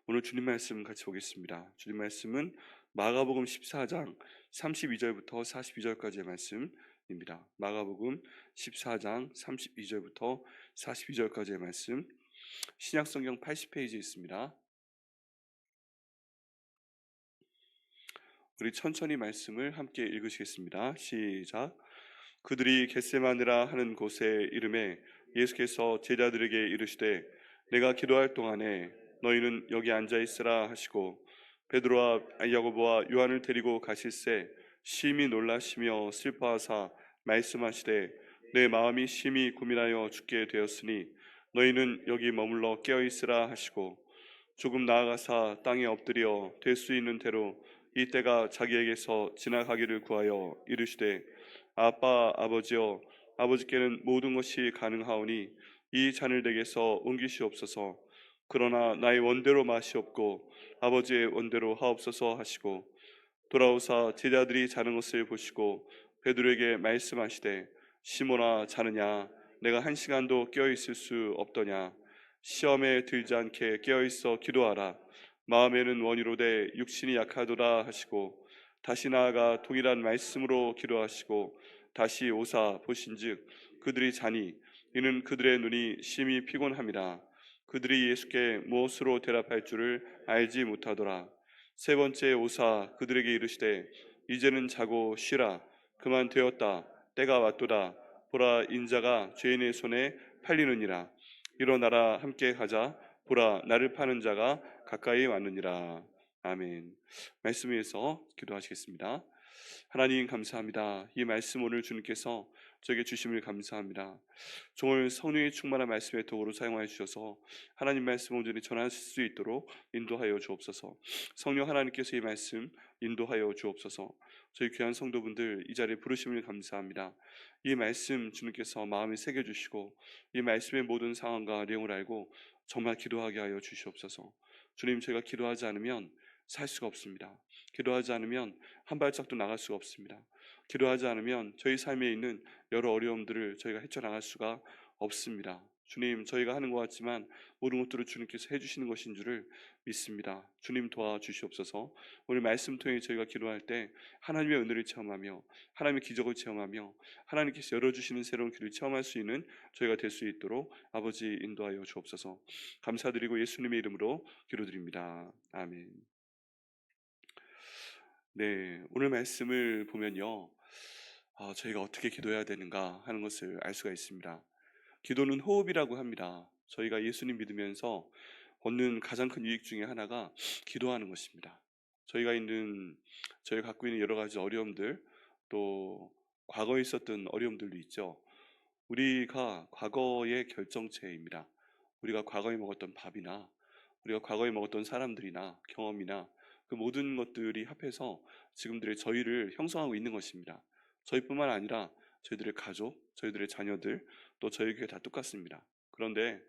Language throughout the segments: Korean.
오늘 주님 말씀 같이 보겠습니다. 주님 말씀은 마가복음 14장 32절부터 42절까지의 말씀입니다. 마가복음 14장 32절부터 42절까지의 말씀, 신약성경 80페이지에 있습니다. 우리 천천히 말씀을 함께 읽으시겠습니다. 시작. 그들이 겟세마네라 하는 곳에 이름에 예수께서 제자들에게 이르시되 내가 기도할 동안에 너희는 여기 앉아 있으라 하시고 베드로와 야고보와 요한을 데리고 가실새 심히 놀라시며 슬퍼하사 말씀하시되 내 마음이 심히 고민하여 죽게 되었으니 너희는 여기 머물러 깨어 있으라 하시고 조금 나아가사 땅에 엎드려 될 수 있는 대로 이 때가 자기에게서 지나가기를 구하여 이르시되 아빠 아버지여 아버지께는 모든 것이 가능하오니 이 잔을 내게서 옮기시옵소서. 그러나 나의 원대로 마시옵고 아버지의 원대로 하옵소서 하시고 돌아오사 제자들이 자는 것을 보시고 베드로에게 말씀하시되 시몬아 자느냐 내가 한 시간도 깨어 있을 수 없더냐 시험에 들지 않게 깨어 있어 기도하라. 마음에는 원이로되 육신이 약하도다 하시고 다시 나아가 동일한 말씀으로 기도하시고 다시 오사 보신즉 그들이 자니 이는 그들의 눈이 심히 피곤함이라. 그들이 예수께 무엇으로 대답할 줄을 알지 못하더라. 세 번째 오사 그들에게 이르시되 이제는 자고 쉬라. 그만 되었다. 때가 왔도다. 보라 인자가 죄인의 손에 팔리느니라. 일어나라 함께 가자. 보라 나를 파는 자가 가까이 왔느니라. 아멘. 말씀 위에서 기도하시겠습니다. 하나님 감사합니다. 이 말씀 오늘 주님께서 저에게 주심을 감사합니다. 종을 성령의 충만한 말씀의 도구로 사용하여 주셔서 하나님 말씀 온전히 전할 수 있도록 인도하여 주옵소서. 성령 하나님께서 이 말씀 인도하여 주옵소서. 저희 귀한 성도분들 이 자리에 부르심을 감사합니다. 이 말씀 주님께서 마음에 새겨주시고 이 말씀의 모든 상황과 내용을 알고 정말 기도하게 하여 주시옵소서. 주님, 저희가 기도하지 않으면 살 수가 없습니다. 기도하지 않으면 한 발짝도 나갈 수가 없습니다. 기도하지 않으면 저희 삶에 있는 여러 어려움들을 저희가 헤쳐나갈 수가 없습니다. 주님, 저희가 하는 것 같지만 모든 것들을 주님께서 해주시는 것인 줄을 믿습니다. 주님 도와주시옵소서. 오늘 말씀 통해 저희가 기도할 때 하나님의 은혜를 체험하며 하나님의 기적을 체험하며 하나님께서 열어주시는 새로운 길을 체험할 수 있는 저희가 될 수 있도록 아버지 인도하여 주옵소서. 감사드리고 예수님의 이름으로 기도드립니다. 아멘. 네, 오늘 말씀을 보면요, 저희가 어떻게 기도해야 되는가 하는 것을 알 수가 있습니다. 기도는 호흡이라고 합니다. 저희가 예수님 믿으면서 얻는 가장 큰 유익 중에 하나가 기도하는 것입니다. 저희가 갖고 있는 여러 가지 어려움들, 또 과거에 있었던 어려움들도 있죠. 우리가 과거의 결정체입니다. 우리가 과거에 먹었던 밥이나 우리가 과거에 먹었던 사람들이나 경험이나 그 모든 것들이 합해서 지금들의 저희를 형성하고 있는 것입니다. 저희뿐만 아니라 저희들의 가족, 저희들의 자녀들, 또 저희 교회 다 똑같습니다. 그런데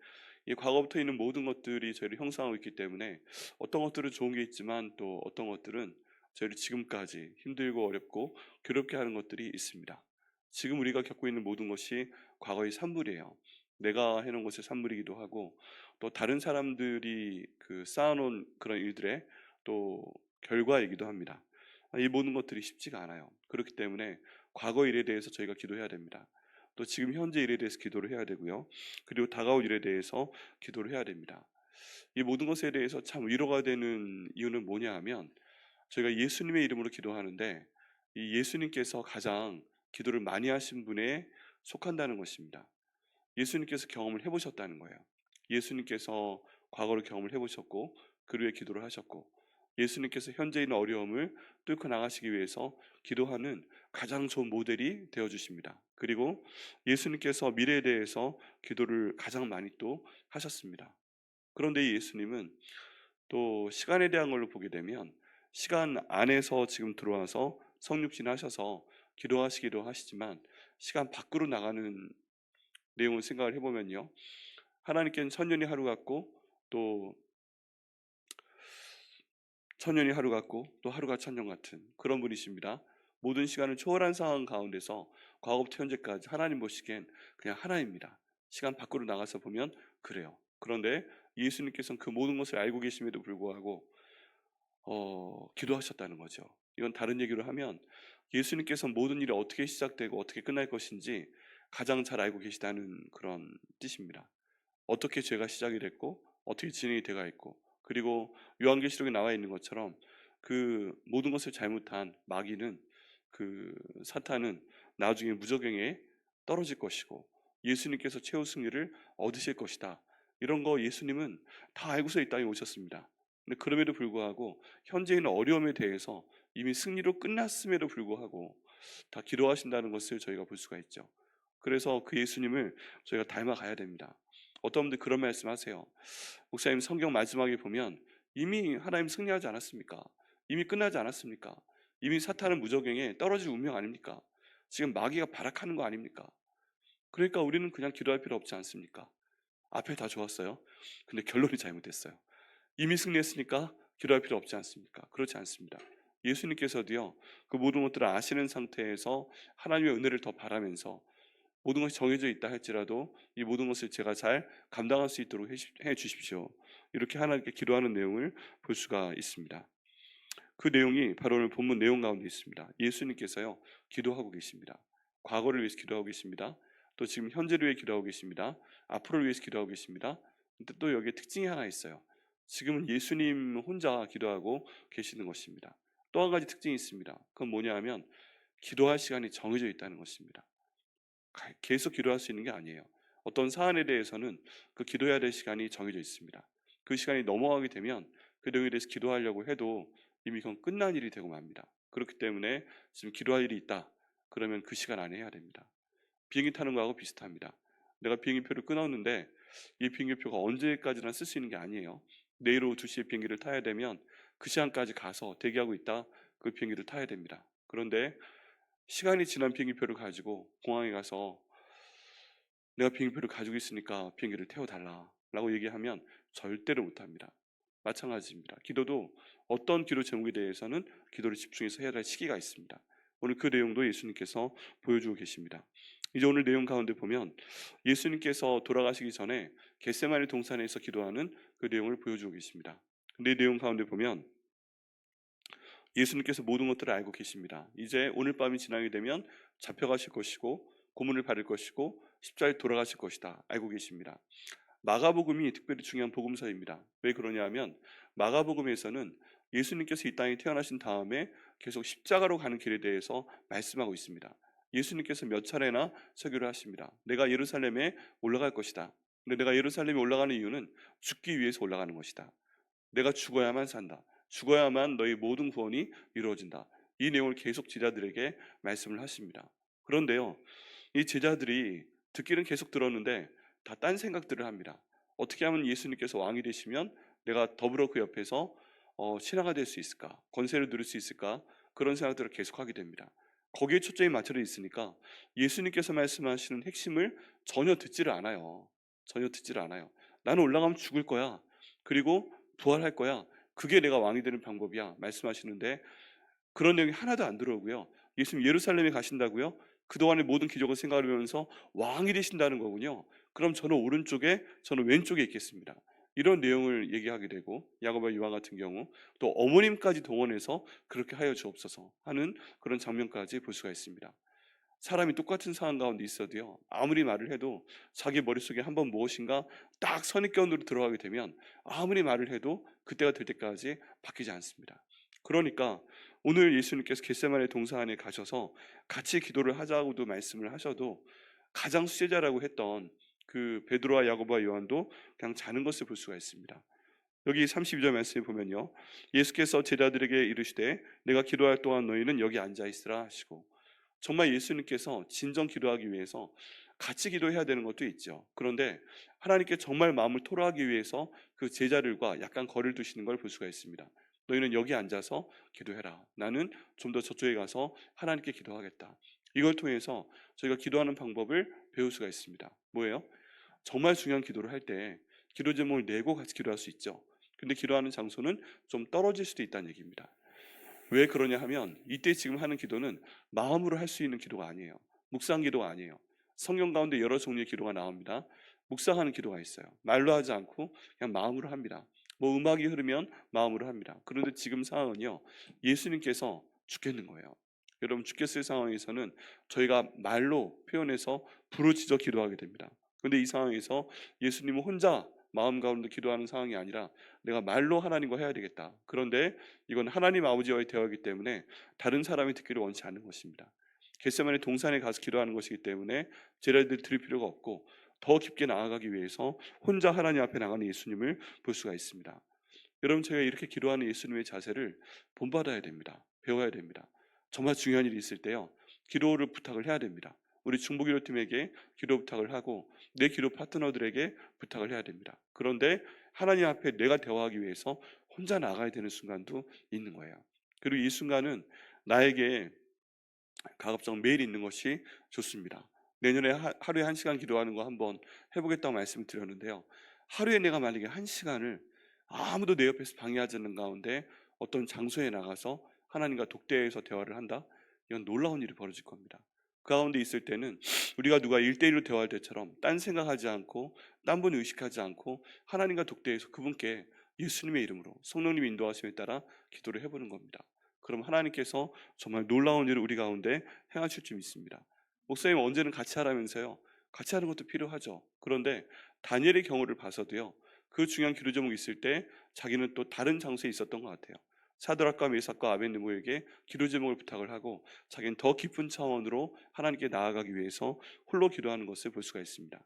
이 과거부터 있는 모든 것들이 저희를 형성하고 있기 때문에 어떤 것들은 좋은 게 있지만 또 어떤 것들은 저희를 지금까지 힘들고 어렵고 괴롭게 하는 것들이 있습니다. 지금 우리가 겪고 있는 모든 것이 과거의 산물이에요. 내가 해놓은 것의 산물이기도 하고 또 다른 사람들이 쌓아놓은 그런 일들의 또 결과이기도 합니다. 이 모든 것들이 쉽지가 않아요. 그렇기 때문에 과거 일에 대해서 저희가 기도해야 됩니다. 또 지금 현재 일에 대해서 기도를 해야 되고요. 그리고 다가올 일에 대해서 기도를 해야 됩니다. 이 모든 것에 대해서 참 위로가 되는 이유는 뭐냐 하면 저희가 예수님의 이름으로 기도하는데 이 예수님께서 가장 기도를 많이 하신 분에 속한다는 것입니다. 예수님께서 경험을 해보셨다는 거예요. 예수님께서 과거를 경험을 해보셨고 그 후에 기도를 하셨고 예수님께서 현재 있는 어려움을 뚫고 나가시기 위해서 기도하는 가장 좋은 모델이 되어주십니다. 그리고 예수님께서 미래에 대해서 기도를 가장 많이 또 하셨습니다. 그런데 예수님은 또 시간에 대한 걸로 보게 되면 시간 안에서 지금 들어와서 성육신 하셔서 기도하시기도 하시지만 시간 밖으로 나가는 내용을 생각을 해보면요, 하나님께는 천년이 하루 같고 또 천년이 하루 같고 또 하루가 천년 같은 그런 분이십니다. 모든 시간을 초월한 상황 가운데서 과거부터 현재까지 하나님 보시기엔 그냥 하나입니다. 시간 밖으로 나가서 보면 그래요. 그런데 예수님께서는 그 모든 것을 알고 계심에도 불구하고 기도하셨다는 거죠. 이건 다른 얘기로 하면 예수님께서 모든 일이 어떻게 시작되고 어떻게 끝날 것인지 가장 잘 알고 계시다는 그런 뜻입니다. 어떻게 죄가 시작이 됐고 어떻게 진행이 돼가 있고, 그리고 요한계시록에 나와 있는 것처럼 그 모든 것을 잘못한 마귀는, 그 사탄은 나중에 무저갱에 떨어질 것이고 예수님께서 최후 승리를 얻으실 것이다. 이런 거 예수님은 다 알고서 이 땅에 오셨습니다. 근데 그럼에도 불구하고 현재 있는 어려움에 대해서 이미 승리로 끝났음에도 불구하고 다 기도하신다는 것을 저희가 볼 수가 있죠. 그래서 그 예수님을 저희가 닮아가야 됩니다. 어떤 분들 그런 말씀하세요. 목사님, 성경 마지막에 보면 이미 하나님 승리하지 않았습니까? 이미 끝나지 않았습니까? 이미 사탄은 무저갱에 떨어질 운명 아닙니까? 지금 마귀가 발악하는 거 아닙니까? 그러니까 우리는 그냥 기도할 필요 없지 않습니까? 앞에 다 좋았어요. 근데 결론이 잘못됐어요. 이미 승리했으니까 기도할 필요 없지 않습니까? 그렇지 않습니다. 예수님께서도요, 그 모든 것들을 아시는 상태에서 하나님의 은혜를 더 바라면서 모든 것이 정해져 있다 할지라도 이 모든 것을 제가 잘 감당할 수 있도록 해 주십시오, 이렇게 하나님께 기도하는 내용을 볼 수가 있습니다. 그 내용이 바로 오늘 본문 내용 가운데 있습니다. 예수님께서요, 기도하고 계십니다. 과거를 위해서 기도하고 계십니다. 또 지금 현재를 위해 기도하고 계십니다. 앞으로를 위해서 기도하고 계십니다. 근데 또 여기에 특징이 하나 있어요. 지금은 예수님 혼자 기도하고 계시는 것입니다. 또 한 가지 특징이 있습니다. 그건 뭐냐 하면 기도할 시간이 정해져 있다는 것입니다. 계속 기도할 수 있는 게 아니에요. 어떤 사안에 대해서는 그 기도해야 될 시간이 정해져 있습니다. 그 시간이 넘어가게 되면 그 내용에 대해서 기도하려고 해도 이미 그건 끝난 일이 되고 맙니다. 그렇기 때문에 지금 기도할 일이 있다, 그러면 그 시간 안에 해야 됩니다. 비행기 타는 거하고 비슷합니다. 내가 비행기표를 끊었는데 이 비행기표가 언제까지나 쓸 수 있는 게 아니에요. 내일 오후 2시에 비행기를 타야 되면 그 시간까지 가서 대기하고 있다 그 비행기를 타야 됩니다. 그런데 시간이 지난 비행기표를 가지고 공항에 가서 내가 비행기표를 가지고 있으니까 비행기를 태워달라 라고 얘기하면 절대로 못합니다. 마찬가지입니다. 기도도 어떤 기도 제목에 대해서는 기도를 집중해서 해야 할 시기가 있습니다. 오늘 그 내용도 예수님께서 보여주고 계십니다. 이제 오늘 내용 가운데 보면 예수님께서 돌아가시기 전에 겟세마네 동산에서 기도하는 그 내용을 보여주고 계십니다. 근데 이 내용 가운데 보면 예수님께서 모든 것들을 알고 계십니다. 이제 오늘 밤이 지나게 되면 잡혀가실 것이고 고문을 받을 것이고 십자가에 돌아가실 것이다 알고 계십니다. 마가복음이 특별히 중요한 복음서입니다. 왜 그러냐 하면 마가복음에서는 예수님께서 이 땅에 태어나신 다음에 계속 십자가로 가는 길에 대해서 말씀하고 있습니다. 예수님께서 몇 차례나 설교를 하십니다. 내가 예루살렘에 올라갈 것이다. 근데 내가 예루살렘에 올라가는 이유는 죽기 위해서 올라가는 것이다. 내가 죽어야만 산다. 죽어야만 너희 모든 구원이 이루어진다. 이 내용을 계속 제자들에게 말씀을 하십니다. 그런데요, 이 제자들이 듣기는 계속 들었는데 다 딴 생각들을 합니다. 어떻게 하면 예수님께서 왕이 되시면 내가 더불어 그 옆에서 신하가 될 수 있을까? 권세를 누릴 수 있을까? 그런 생각들을 계속하게 됩니다. 거기에 초점이 맞춰져 있으니까 예수님께서 말씀하시는 핵심을 전혀 듣지를 않아요. 전혀 듣지를 않아요. 나는 올라가면 죽을 거야. 그리고 부활할 거야. 그게 내가 왕이 되는 방법이야 말씀하시는데 그런 내용이 하나도 안 들어오고요. 예수님 예루살렘에 가신다고요? 그동안의 모든 기적을 생각하면서 왕이 되신다는 거군요. 그럼 저는 오른쪽에, 저는 왼쪽에 있겠습니다. 이런 내용을 얘기하게 되고, 야고보와 요한 같은 경우 또 어머님까지 동원해서 그렇게 하여 주옵소서 하는 그런 장면까지 볼 수가 있습니다. 사람이 똑같은 상황 가운데 있어도요, 아무리 말을 해도 자기 머릿속에 한번 무엇인가 딱 선입견으로 들어가게 되면 아무리 말을 해도 그때가 될 때까지 바뀌지 않습니다. 그러니까 오늘 예수님께서 겟세마네 동산 안에 가셔서 같이 기도를 하자고도 말씀을 하셔도 가장 수제자라고 했던 그 베드로와 야고보와 요한도 그냥 자는 것을 볼 수가 있습니다. 여기 32절 말씀에 보면요, 예수께서 제자들에게 이르시되 내가 기도할 동안 너희는 여기 앉아 있으라 하시고, 정말 예수님께서 진정 기도하기 위해서 같이 기도해야 되는 것도 있죠. 그런데 하나님께 정말 마음을 토로하기 위해서 그 제자들과 약간 거리를 두시는 걸 볼 수가 있습니다. 너희는 여기 앉아서 기도해라. 나는 좀 더 저쪽에 가서 하나님께 기도하겠다. 이걸 통해서 저희가 기도하는 방법을 배울 수가 있습니다. 뭐예요? 정말 중요한 기도를 할 때 기도 제목을 내고 같이 기도할 수 있죠. 근데 기도하는 장소는 좀 떨어질 수도 있다는 얘기입니다. 왜 그러냐 하면 이때 지금 하는 기도는 마음으로 할 수 있는 기도가 아니에요. 묵상 기도가 아니에요. 성경 가운데 여러 종류의 기도가 나옵니다. 묵상하는 기도가 있어요. 말로 하지 않고 그냥 마음으로 합니다. 뭐 음악이 흐르면 마음으로 합니다. 그런데 지금 상황은요, 예수님께서 죽겠는 거예요. 여러분, 죽겠을 상황에서는 저희가 말로 표현해서 부르짖어 기도하게 됩니다. 그런데 이 상황에서 예수님은 혼자 마음 가운데 기도하는 상황이 아니라 내가 말로 하나님과 해야 되겠다. 그런데 이건 하나님 아버지와의 대화이기 때문에 다른 사람이 듣기를 원치 않는 것입니다. 겟세마네 동산에 가서 기도하는 것이기 때문에 제자들이 들을 필요가 없고 더 깊게 나아가기 위해서 혼자 하나님 앞에 나가는 예수님을 볼 수가 있습니다. 여러분, 저희가 이렇게 기도하는 예수님의 자세를 본받아야 됩니다. 배워야 됩니다. 정말 중요한 일이 있을 때요, 기도를 부탁을 해야 됩니다. 우리 중보기도팀에게 기도 부탁을 하고 내 기도 파트너들에게 부탁을 해야 됩니다. 그런데 하나님 앞에 내가 대화하기 위해서 혼자 나가야 되는 순간도 있는 거예요. 그리고 이 순간은 나에게 가급적 매일 있는 것이 좋습니다. 내년에 하루에 1시간 기도하는 거 한번 해보겠다고 말씀을 드렸는데요, 하루에 내가 만약에 1시간을 아무도 내 옆에서 방해하지 않는 가운데 어떤 장소에 나가서 하나님과 독대해서 대화를 한다? 이건 놀라운 일이 벌어질 겁니다. 그 가운데 있을 때는 우리가 누가 1대1로 대화할 때처럼 딴 생각하지 않고 딴 분 의식하지 않고 하나님과 독대해서 그분께 예수님의 이름으로 성령님의 인도하심에 따라 기도를 해보는 겁니다. 그럼 하나님께서 정말 놀라운 일을 우리 가운데 행하실 줄 믿습니다. 목사님 언제는 같이 하라면서요. 같이 하는 것도 필요하죠. 그런데 다니엘의 경우를 봐서도요, 그 중요한 기도 제목이 있을 때 자기는 또 다른 장소에 있었던 것 같아요. 사드락과 메삭과 아벳느고에게 기도 제목을 부탁을 하고 자기는 더 깊은 차원으로 하나님께 나아가기 위해서 홀로 기도하는 것을 볼 수가 있습니다.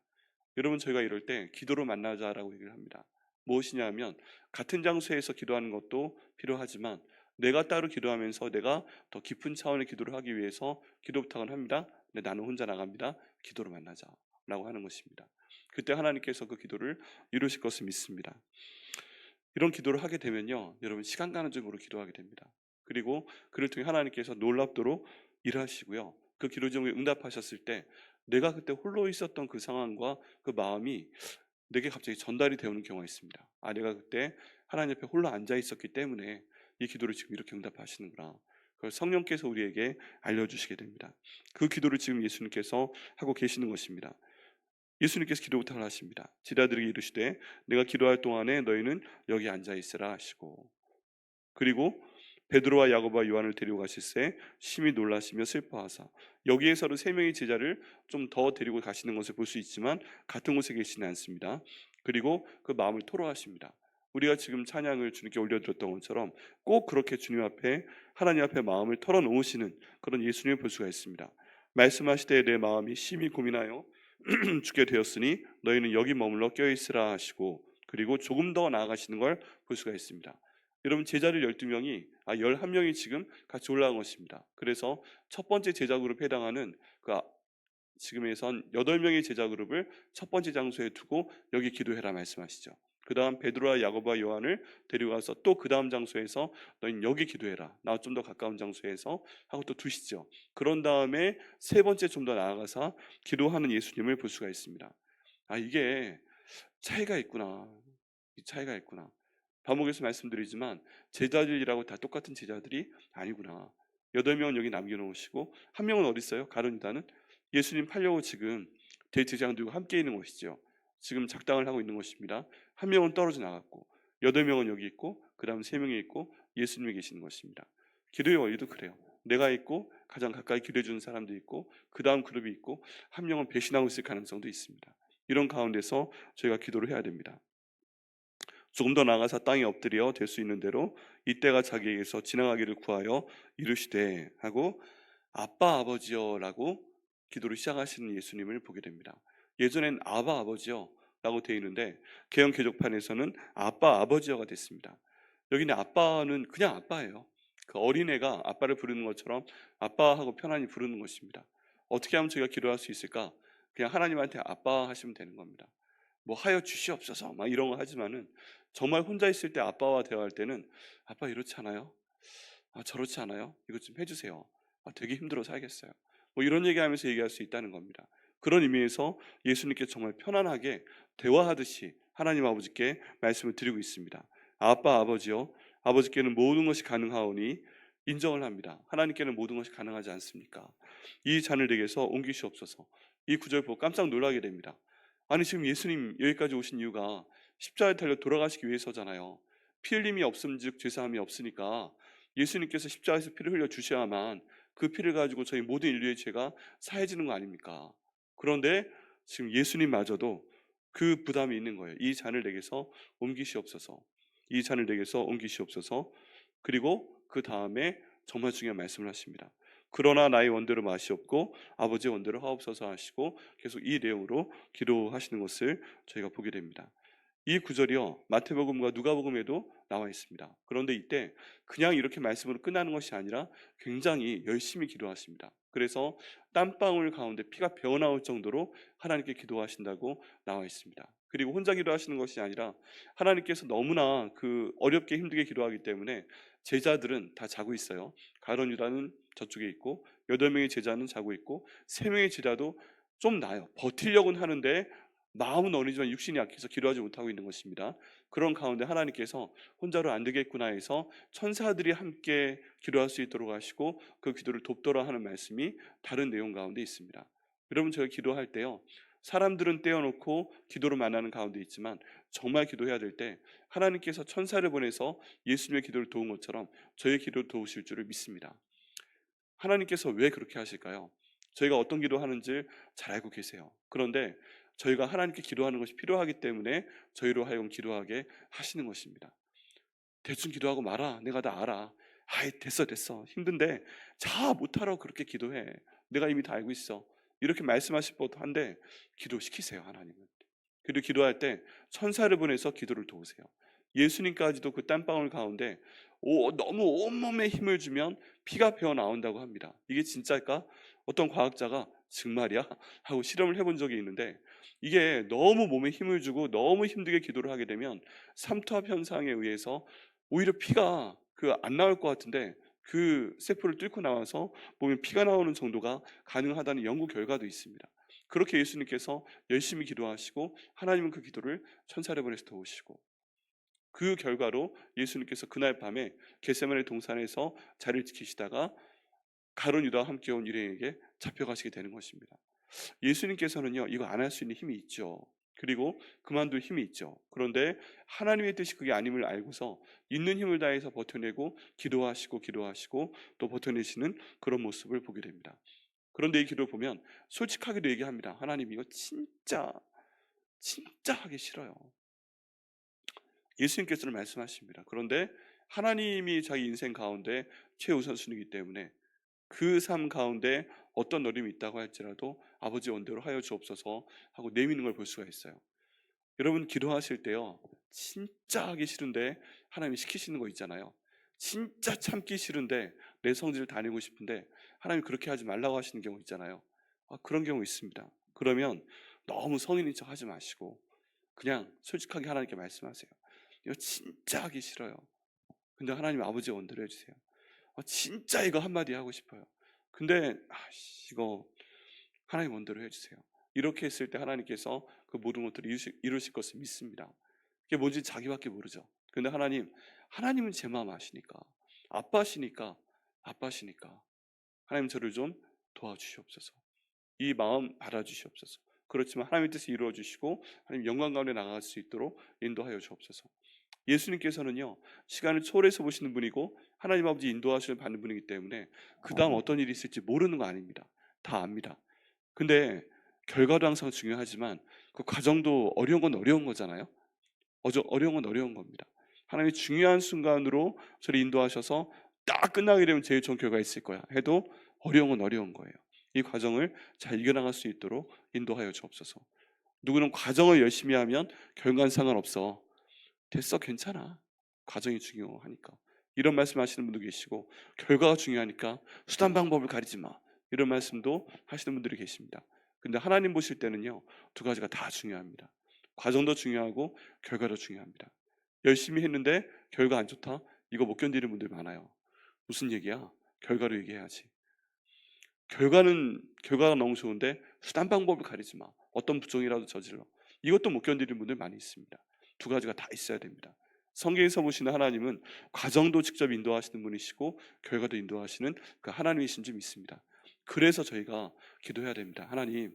여러분, 저희가 이럴 때 기도로 만나자라고 얘기를 합니다. 무엇이냐면 같은 장소에서 기도하는 것도 필요하지만 내가 따로 기도하면서 내가 더 깊은 차원의 기도를 하기 위해서 기도 부탁을 합니다. 근데 나는 혼자 나갑니다. 기도로 만나자라고 하는 것입니다. 그때 하나님께서 그 기도를 이루실 것을 믿습니다. 이런 기도를 하게 되면요, 여러분, 시간 가는 줄 모르고 기도하게 됩니다. 그리고 그를 통해 하나님께서 놀랍도록 일하시고요, 그 기도 제목에 응답하셨을 때 내가 그때 홀로 있었던 그 상황과 그 마음이 내게 갑자기 전달이 되는 경우가 있습니다. 아, 내가 그때 하나님 옆에 홀로 앉아 있었기 때문에 이 기도를 지금 이렇게 응답하시는구나. 그걸 성령께서 우리에게 알려주시게 됩니다. 그 기도를 지금 예수님께서 하고 계시는 것입니다. 예수님께서 기도 부탁을 하십니다. 제자들에게 이르시되 내가 기도할 동안에 너희는 여기 앉아 있으라 하시고, 그리고 베드로와 야고보와 요한을 데리고 가실새 심히 놀라시며 슬퍼하사, 여기에서는 3명의 제자를 좀 더 데리고 가시는 것을 볼 수 있지만 같은 곳에 계시지 않습니다. 그리고 그 마음을 토로하십니다. 우리가 지금 찬양을 주님께 올려드렸던 것처럼 꼭 그렇게 주님 앞에, 하나님 앞에 마음을 털어놓으시는 그런 예수님을 볼 수가 있습니다. 말씀하시되 내 마음이 심히 고민하여 죽게 되었으니 너희는 여기 머물러 껴있으라 하시고, 그리고 조금 더 나아가시는 걸 볼 수가 있습니다. 여러분, 제자를 12명이 11명이 지금 같이 올라간 것입니다. 그래서 첫 번째 제자 그룹에 해당하는 지금에선 8명의 제자 그룹을 첫 번째 장소에 두고 여기 기도해라 말씀하시죠. 그 다음 베드로와 야고보와 요한을 데려가서 또 그 다음 장소에서 너희는 여기 기도해라, 나와 좀 더 가까운 장소에서 하고 또 두시죠. 그런 다음에 세 번째 좀 더 나아가서 기도하는 예수님을 볼 수가 있습니다. 이게 차이가 있구나. 이 차이가 있구나. 반복해서 말씀드리지만 제자들이라고 다 똑같은 제자들이 아니구나. 8명은 여기 남겨놓으시고 한 명은 어디 있어요? 가룟 유다는 예수님 팔려고 지금 대제사장들과 함께 있는 것이죠. 지금 작당을 하고 있는 것입니다. 한 명은 떨어져 나갔고 8명은 여기 있고 그 다음 3명이 있고 예수님이 계시는 것입니다. 기도의 원리도 그래요. 내가 있고 가장 가까이 기도해 주는 사람도 있고 그 다음 그룹이 있고 한 명은 배신하고 있을 가능성도 있습니다. 이런 가운데서 저희가 기도를 해야 됩니다. 조금 더 나아가서 땅에 엎드려 될 수 있는 대로 이때가 자기에게서 지나가기를 구하여 이르시되 하고 아빠 아버지여 라고 기도를 시작하시는 예수님을 보게 됩니다. 예전엔 아바 아버지여 라고 되어 있는데 개역 개족판에서는 아빠 아버지여가 됐습니다. 여기는 아빠는 그냥 아빠예요. 그 어린애가 아빠를 부르는 것처럼 아빠하고 편안히 부르는 것입니다. 어떻게 하면 저희가 기도할 수 있을까? 그냥 하나님한테 아빠 하시면 되는 겁니다. 뭐 하여 주시옵소서 막 이런 거 하지만은 정말 혼자 있을 때 아빠와 대화할 때는 아빠 이렇지 않아요? 저렇지 않아요? 이것 좀 해주세요. 되게 힘들어 살겠어요. 뭐 이런 얘기하면서 얘기할 수 있다는 겁니다. 그런 의미에서 예수님께 정말 편안하게 대화하듯이 하나님 아버지께 말씀을 드리고 있습니다. 아빠 아버지요, 아버지께는 모든 것이 가능하오니 인정을 합니다. 하나님께는 모든 것이 가능하지 않습니까? 이 잔을 내게서 옮기시옵소서. 이 구절 보고 깜짝 놀라게 됩니다. 아니 지금 예수님 여기까지 오신 이유가 십자가에 달려 돌아가시기 위해서잖아요. 피 흘림이 없음즉 죄사함이 없으니까 예수님께서 십자가에서 피를 흘려 주셔야만 그 피를 가지고 저희 모든 인류의 죄가 사해지는 거 아닙니까? 그런데 지금 예수님마저도 그 부담이 있는 거예요. 이 잔을 내게서 옮기시옵소서. 이 잔을 내게서 옮기시옵소서. 그리고 그 다음에 정말 중요한 말씀을 하십니다. 그러나 나의 원대로 마시옵고 아버지의 원대로 하옵소서 하시고 계속 이 내용으로 기도하시는 것을 저희가 보게 됩니다. 이 구절이요 마태복음과 누가복음에도 나와 있습니다. 그런데 이때 그냥 이렇게 말씀으로 끝나는 것이 아니라 굉장히 열심히 기도하십니다. 그래서 땀방울 가운데 피가 배어나올 정도로 하나님께 기도하신다고 나와 있습니다. 그리고 혼자 기도하시는 것이 아니라 하나님께서 너무나 그 어렵게 힘들게 기도하기 때문에 제자들은 다 자고 있어요. 가룟 유다는 저쪽에 있고 8명의 제자는 자고 있고 3명의 제자도 좀 나아요. 버티려고는 하는데 마음은 어리지만 육신이 약해서 기도하지 못하고 있는 것입니다. 그런 가운데 하나님께서 혼자로 안 되겠구나 해서 천사들이 함께 기도할 수 있도록 하시고 그 기도를 돕더라 하는 말씀이 다른 내용 가운데 있습니다. 여러분 저희 기도할 때요. 사람들은 떼어놓고 기도로 만나는 가운데 있지만 정말 기도해야 될 때 하나님께서 천사를 보내서 예수님의 기도를 도운 것처럼 저의 기도를 도우실 줄을 믿습니다. 하나님께서 왜 그렇게 하실까요? 저희가 어떤 기도하는지 잘 알고 계세요. 그런데 저희가 하나님께 기도하는 것이 필요하기 때문에 저희로 하여금 기도하게 하시는 것입니다. 대충 기도하고 말아. 내가 다 알아. 아이 됐어 힘든데 자 못하라고 그렇게 기도해. 내가 이미 다 알고 있어. 이렇게 말씀하실 법도 한데 기도시키세요. 하나님은. 그리고 기도할 때 천사를 보내서 기도를 도우세요. 예수님까지도 그 땀방울 가운데 너무 온몸에 힘을 주면 피가 배어 나온다고 합니다. 이게 진짜일까? 어떤 과학자가 정말이야? 하고 실험을 해본 적이 있는데 이게 너무 몸에 힘을 주고 너무 힘들게 기도를 하게 되면 삼투압 현상에 의해서 오히려 피가 안 나올 것 같은데 그 세포를 뚫고 나와서 몸에 피가 나오는 정도가 가능하다는 연구 결과도 있습니다. 그렇게 예수님께서 열심히 기도하시고 하나님은 그 기도를 천사를 보내서 도우시고 그 결과로 예수님께서 그날 밤에 겟세마네 동산에서 자리를 지키시다가 가룟 유다와 함께 온 일행에게 잡혀가시게 되는 것입니다. 예수님께서는요 이거 안 할 수 있는 힘이 있죠. 그리고 그만둘 힘이 있죠. 그런데 하나님의 뜻이 그게 아님을 알고서 있는 힘을 다해서 버텨내고 기도하시고 또 버텨내시는 그런 모습을 보게 됩니다. 그런데 이 기도를 보면 솔직하게도 얘기합니다. 하나님 이거 진짜 하기 싫어요. 예수님께서는 말씀하십니다. 그런데 하나님이 자기 인생 가운데 최우선순위이기 때문에 그 삶 가운데 어떤 어려움이 있다고 할지라도 아버지 원대로 하여 주옵소서 하고 내미는 걸 볼 수가 있어요. 여러분 기도하실 때요 진짜 하기 싫은데 하나님이 시키시는 거 있잖아요. 진짜 참기 싫은데 내 성질을 다니고 싶은데 하나님이 그렇게 하지 말라고 하시는 경우 있잖아요. 그런 경우 있습니다. 그러면 너무 성인인 척 하지 마시고 그냥 솔직하게 하나님께 말씀하세요. 이거 진짜 하기 싫어요. 근데 하나님 아버지 원대로 해주세요. 진짜 이거 한마디 하고 싶어요. 근데 이거 하나님 원대로 해주세요. 이렇게 했을 때 하나님께서 그 모든 것들을 이루실 것을 믿습니다. 그게 뭔지 자기밖에 모르죠. 근데 하나님은 제 마음 아시니까 아빠시니까 하나님 저를 좀 도와주시옵소서. 이 마음 받아주시옵소서. 그렇지만 하나님의 뜻을 이루어 주시고 하나님 영광 가운데 나아갈 수 있도록 인도하여 주옵소서. 예수님께서는요 시간을 초월해서 보시는 분이고 하나님 아버지 인도하시는 받는 분이기 때문에 그 다음 어떤 일이 있을지 모르는 거 아닙니다. 다 압니다. 근데 결과도 항상 중요하지만 그 과정도 어려운 건 어려운 거잖아요. 어려운 건 어려운 겁니다. 하나님이 중요한 순간으로 저를 인도하셔서 딱 끝나게 되면 제일 좋은 결과가 있을 거야 해도 어려운 건 어려운 거예요. 이 과정을 잘 이겨나갈 수 있도록 인도하여 주옵소서. 누구는 과정을 열심히 하면 결과는 상관없어. 됐어 괜찮아. 과정이 중요하니까. 이런 말씀하시는 분도 계시고 결과가 중요하니까 수단 방법을 가리지 마. 이런 말씀도 하시는 분들이 계십니다. 근데 하나님 보실 때는요 두 가지가 다 중요합니다. 과정도 중요하고 결과도 중요합니다. 열심히 했는데 결과 안 좋다? 이거 못 견디는 분들 많아요. 무슨 얘기야? 결과로 얘기해야지. 결과가 너무 좋은데 수단 방법을 가리지 마. 어떤 부정이라도 저질러. 이것도 못 견디는 분들 많이 있습니다. 두 가지가 다 있어야 됩니다. 성경에서 보시는 하나님은 과정도 직접 인도하시는 분이시고 결과도 인도하시는 그 하나님이신 줄 믿습니다. 그래서 저희가 기도해야 됩니다. 하나님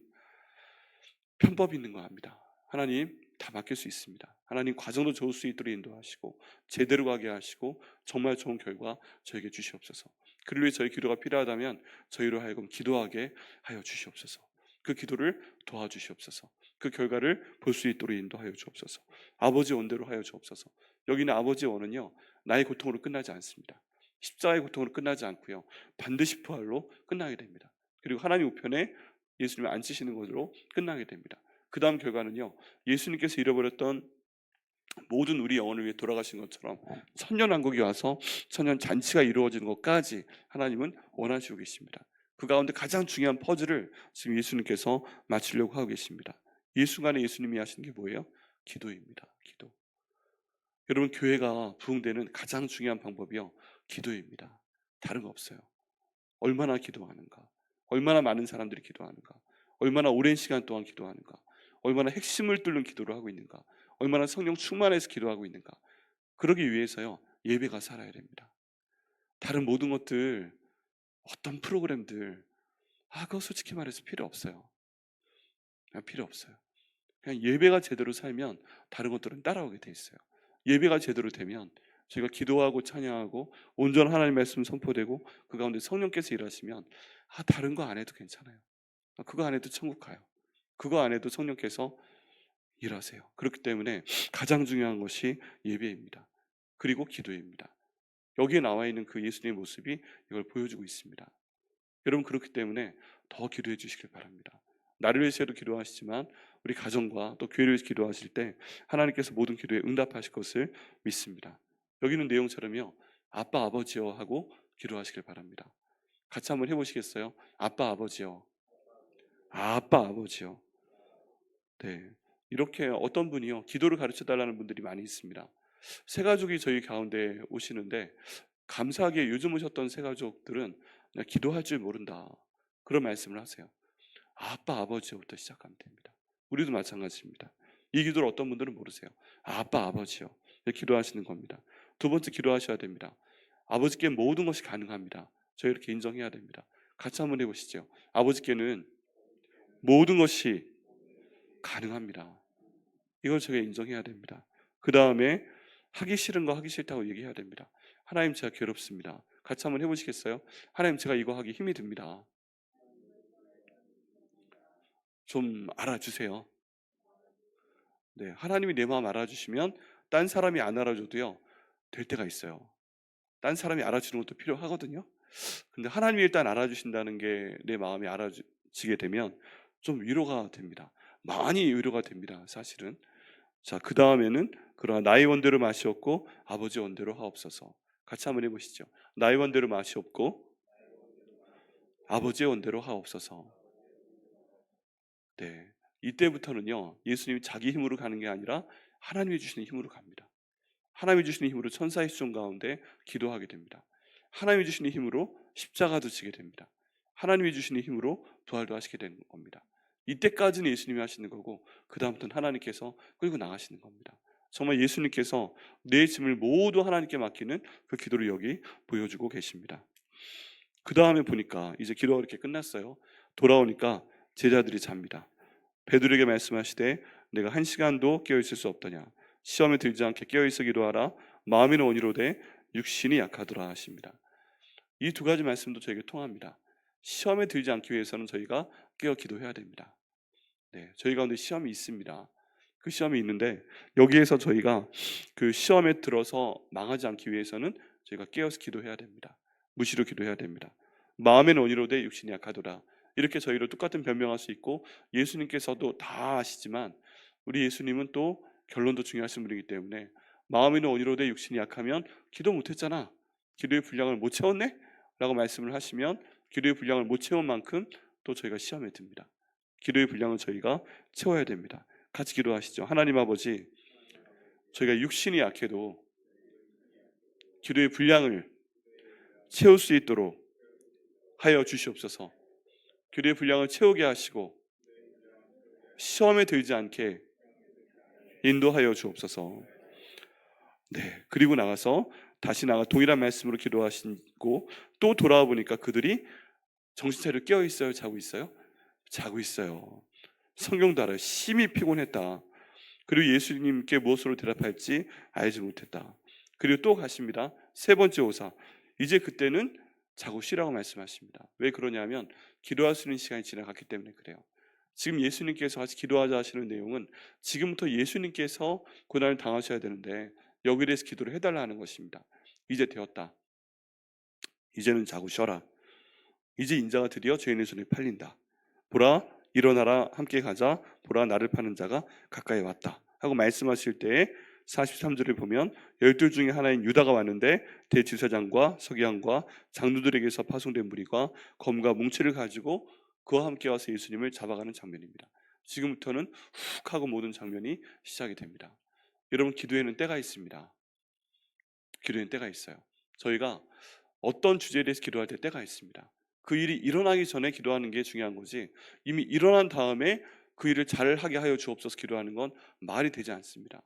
편법 있는 거 압니다. 하나님 다 맡길 수 있습니다. 하나님 과정도 좋을 수 있도록 인도하시고 제대로 가게 하시고 정말 좋은 결과 저에게 주시옵소서. 그를 위해 저희 기도가 필요하다면 저희로 하여금 기도하게 하여 주시옵소서. 그 기도를 도와주시옵소서. 그 결과를 볼 수 있도록 인도하여 주옵소서. 아버지 원대로 하여 주옵소서. 여기는 아버지의 원은요, 나의 고통으로 끝나지 않습니다. 십자가의 고통으로 끝나지 않고요, 반드시 부활로 끝나게 됩니다. 그리고 하나님 우편에 예수님을 앉히시는 것으로 끝나게 됩니다. 그 다음 결과는요, 예수님께서 잃어버렸던 모든 우리 영혼을 위해 돌아가신 것처럼 천년왕국이 와서 천년 잔치가 이루어지는 것까지 하나님은 원하시고 계십니다. 그 가운데 가장 중요한 퍼즐을 지금 예수님께서 맞추려고 하고 계십니다. 이 순간에 예수님이 하시는 게 뭐예요? 기도입니다. 기도. 여러분, 교회가 부흥되는 가장 중요한 방법이요, 기도입니다. 다른 거 없어요. 얼마나 기도하는가, 얼마나 많은 사람들이 기도하는가, 얼마나 오랜 시간 동안 기도하는가, 얼마나 핵심을 뚫는 기도를 하고 있는가, 얼마나 성령 충만해서 기도하고 있는가. 그러기 위해서요, 예배가 살아야 됩니다. 다른 모든 것들, 어떤 프로그램들, 그거 솔직히 말해서 필요 없어요. 그냥 필요 없어요. 그냥 예배가 제대로 살면 다른 것들은 따라오게 돼 있어요. 예배가 제대로 되면 저희가 기도하고 찬양하고 온전한 하나님의 말씀 선포되고 그 가운데 성령께서 일하시면 다른 거 안 해도 괜찮아요. 그거 안 해도 천국 가요. 그거 안 해도 성령께서 일하세요. 그렇기 때문에 가장 중요한 것이 예배입니다. 그리고 기도입니다. 여기에 나와 있는 그 예수님의 모습이 이걸 보여주고 있습니다. 여러분, 그렇기 때문에 더 기도해 주시길 바랍니다. 나를 위해서도 기도하시지만 우리 가정과 또 교회를 위해서 기도하실 때 하나님께서 모든 기도에 응답하실 것을 믿습니다. 여기는 내용처럼요, 아빠 아버지여 하고 기도하시길 바랍니다. 같이 한번 해보시겠어요? 아빠 아버지여. 아빠 아버지여. 네, 이렇게 어떤 분이요, 기도를 가르쳐 달라는 분들이 많이 있습니다. 새 가족이 저희 가운데 오시는데 감사하게 요즘 오셨던 새 가족들은 그냥 기도할 줄 모른다, 그런 말씀을 하세요. 아빠 아버지부터 시작하면 됩니다. 우리도 마찬가지입니다. 이 기도를 어떤 분들은 모르세요. 아빠 아버지요, 기도하시는 겁니다. 두 번째, 기도하셔야 됩니다. 아버지께 모든 것이 가능합니다. 저희 이렇게 인정해야 됩니다. 같이 한번 해보시죠. 아버지께는 모든 것이 가능합니다. 이걸 저희가 인정해야 됩니다. 그 다음에 하기 싫은 거 하기 싫다고 얘기해야 됩니다. 하나님, 제가 괴롭습니다. 같이 한번 해보시겠어요? 하나님, 제가 이거 하기 힘이 듭니다. 좀 알아주세요. 네, 하나님이 내 마음 알아주시면 딴 사람이 안 알아줘도요, 될 때가 있어요. 딴 사람이 알아주는 것도 필요하거든요. 근데 하나님이 일단 알아주신다는 게 내 마음이 알아지게 되면 좀 위로가 됩니다. 많이 위로가 됩니다, 사실은. 자, 그 다음에는 그러나 나의 원대로 마시옵고 아버지 원대로 하옵소서. 같이 한번 해보시죠. 나의 원대로 마시옵고 아버지의 원대로 하옵소서. 네, 이때부터는요, 예수님이 자기 힘으로 가는 게 아니라 하나님이 주시는 힘으로 갑니다. 하나님이 주시는 힘으로 천사의 수종 가운데 기도하게 됩니다. 하나님이 주시는 힘으로 십자가도 지게 됩니다. 하나님이 주시는 힘으로 부활도 하시게 되는 겁니다. 이때까지는 예수님이 하시는 거고 그 다음부터는 하나님께서 끌고 나가시는 겁니다. 정말 예수님께서 내 짐을 모두 하나님께 맡기는 그 기도를 여기 보여주고 계십니다. 그 다음에 보니까 이제 기도가 이렇게 끝났어요. 돌아오니까 제자들이 잡니다. 베드로에게 말씀하시되 내가 1시간도 깨어있을 수 없더냐. 시험에 들지 않게 깨어있어 기도하라. 마음에는 온유로되 육신이 약하더라 하십니다. 이 두 가지 말씀도 저에게 통합니다. 시험에 들지 않기 위해서는 저희가 깨어 기도해야 됩니다. 네, 저희 가운데 시험이 있습니다. 그 시험이 있는데 여기에서 저희가 그 시험에 들어서 망하지 않기 위해서는 저희가 깨어서 기도해야 됩니다. 무시로 기도해야 됩니다. 마음에는 온유로되 육신이 약하더라. 이렇게 저희를 똑같은 변명할 수 있고 예수님께서도 다 아시지만 우리 예수님은 또 결론도 중요하신 분이기 때문에 마음에는 온유로되 육신이 약하면 기도 못했잖아, 기도의 분량을 못 채웠네? 라고 말씀을 하시면 기도의 분량을 못 채운 만큼 또 저희가 시험에 듭니다. 기도의 분량을 저희가 채워야 됩니다. 같이 기도하시죠. 하나님 아버지, 저희가 육신이 약해도 기도의 분량을 채울 수 있도록 하여 주시옵소서. 기도의 분량을 채우게 하시고 시험에 들지 않게 인도하여 주옵소서. 네, 그리고 나가서 다시 나가 동일한 말씀으로 기도하시고 또 돌아와 보니까 그들이 정신 차려 깨어 있어요? 자고 있어요? 자고 있어요. 성경도 알아요. 심히 피곤했다. 그리고 예수님께 무엇으로 대답할지 알지 못했다. 그리고 또 가십니다. 세 번째 오사. 이제 그때는 자고 쉬라고 말씀하십니다. 왜 그러냐면 기도할 수 있는 시간이 지나갔기 때문에 그래요. 지금 예수님께서 같이 기도하자 하시는 내용은 지금부터 예수님께서 고난을 당하셔야 되는데 여기에 대해서 기도를 해달라 하는 것입니다. 이제 되었다. 이제는 자고 쉬어라. 이제 인자가 드디어 죄인의 손에 팔린다. 보라, 일어나라, 함께 가자. 보라, 나를 파는 자가 가까이 왔다 하고 말씀하실 때에 43절을 보면 12 중에 하나인 유다가 왔는데 대제사장과 서기관과 장로들에게서 파송된 무리가 검과 뭉치를 가지고 그와 함께 와서 예수님을 잡아가는 장면입니다. 지금부터는 훅 하고 모든 장면이 시작이 됩니다. 여러분, 기도에는 때가 있습니다. 기도에는 때가 있어요. 저희가 어떤 주제에 대해서 기도할 때 때가 있습니다. 그 일이 일어나기 전에 기도하는 게 중요한 거지, 이미 일어난 다음에 그 일을 잘하게 하여 주옵소서 기도하는 건 말이 되지 않습니다.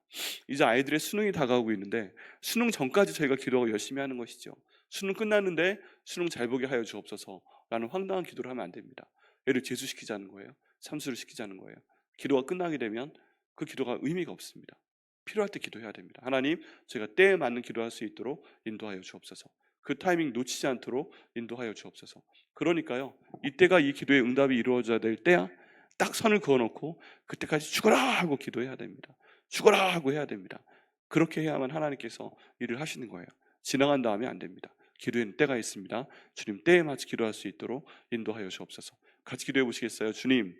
이제 아이들의 수능이 다가오고 있는데 수능 전까지 저희가 기도하고 열심히 하는 것이죠. 수능 끝났는데 수능 잘 보게 하여 주옵소서 라는 황당한 기도를 하면 안 됩니다. 애를 재수시키자는 거예요. 삼수를 시키자는 거예요. 기도가 끝나게 되면 그 기도가 의미가 없습니다. 필요할 때 기도해야 됩니다. 하나님, 제가 때에 맞는 기도할 수 있도록 인도하여 주옵소서. 그 타이밍 놓치지 않도록 인도하여 주옵소서. 그러니까요, 이때가 이 기도의 응답이 이루어져야 될 때야. 딱 선을 그어놓고 그때까지 죽어라 하고 기도해야 됩니다. 죽어라 하고 해야 됩니다. 그렇게 해야만 하나님께서 일을 하시는 거예요. 지나간 다음에 안 됩니다. 기도에는 때가 있습니다. 주님, 때에 맞춰 기도할 수 있도록 인도하여 주옵소서. 같이 기도해 보시겠어요? 주님,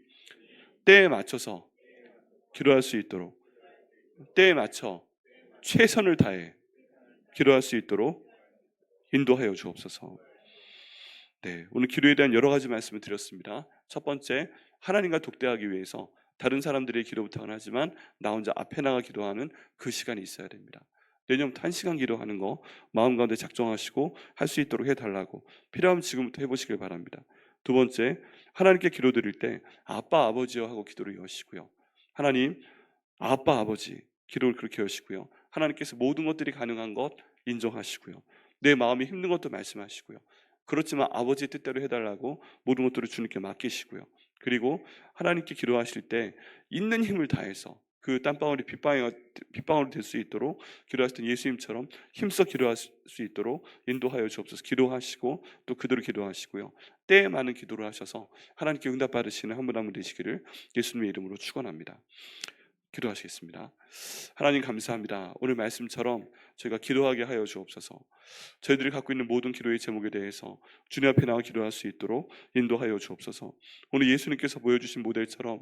때에 맞춰서 기도할 수 있도록, 때에 맞춰 최선을 다해 기도할 수 있도록 인도하여 주옵소서. 네, 오늘 기도에 대한 여러 가지 말씀을 드렸습니다. 첫 번째, 하나님과 독대하기 위해서 다른 사람들의 기도 부탁은 하지만 나 혼자 앞에 나가 기도하는 그 시간이 있어야 됩니다. 내년부터 1시간 기도하는 거 마음 가운데 작정하시고 할 수 있도록 해달라고, 필요하면 지금부터 해보시길 바랍니다. 두 번째, 하나님께 기도 드릴 때 아빠 아버지여 하고 기도를 여시고요. 하나님, 아빠 아버지 기도를 그렇게 여시고요. 하나님께서 모든 것들이 가능한 것 인정하시고요. 내 마음이 힘든 것도 말씀하시고요. 그렇지만 아버지의 뜻대로 해달라고 모든 것들을 주님께 맡기시고요. 그리고 하나님께 기도하실 때 있는 힘을 다해서 그 땀방울이 빗방울이 될 수 있도록 기도하셨던 예수님처럼 힘써 기도할 수 있도록 인도하여 주옵소서. 기도하시고 또 그대로 기도하시고요. 때에 많은 기도를 하셔서 하나님께 응답받으시는 한 분 한 분 되시기를 예수님의 이름으로 축원합니다. 기도하시겠습니다. 하나님, 감사합니다. 오늘 말씀처럼 저희가 기도하게 하여 주옵소서. 저희들이 갖고 있는 모든 기도의 제목에 대해서 주님 앞에 나와 기도할 수 있도록 인도하여 주옵소서. 오늘 예수님께서 보여주신 모델처럼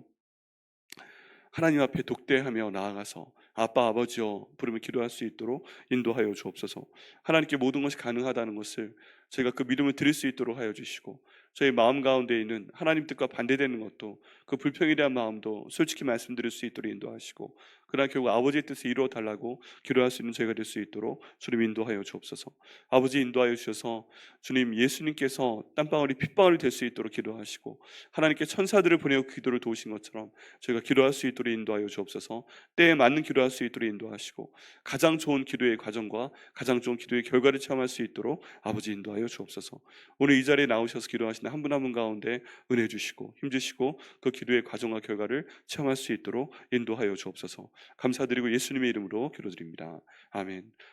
하나님 앞에 독대하며 나아가서 아빠 아버지여 부르며 기도할 수 있도록 인도하여 주옵소서. 하나님께 모든 것이 가능하다는 것을 저희가 그 믿음을 드릴 수 있도록 하여 주시고, 저희 마음 가운데 있는 하나님 뜻과 반대되는 것도, 그 불평에 대한 마음도 솔직히 말씀드릴 수 있도록 인도하시고, 그러나 결국 아버지의 뜻을 이루어 달라고 기도할 수 있는 저희가 될 수 있도록 주님 인도하여 주옵소서. 아버지 인도하여 주셔서 주님, 예수님께서 땀방울이 핏방울이 될 수 있도록 기도하시고, 하나님께 천사들을 보내어 기도를 도우신 것처럼 저희가 기도할 수 있도록 인도하여 주옵소서. 때에 맞는 기도할 수 있도록 인도하시고, 가장 좋은 기도의 과정과 가장 좋은 기도의 결과를 체험할 수 있도록 아버지 인도하여 주옵소서. 오늘 이 자리에 나오셔서 기도하시는 한 분 한 분 가운데 은혜 주시고 힘 주시고 그 기도의 과정과 결과를 체험할 수 있도록 인도하여 주옵소서. 감사드리고 예수님의 이름으로 기도드립니다. 아멘.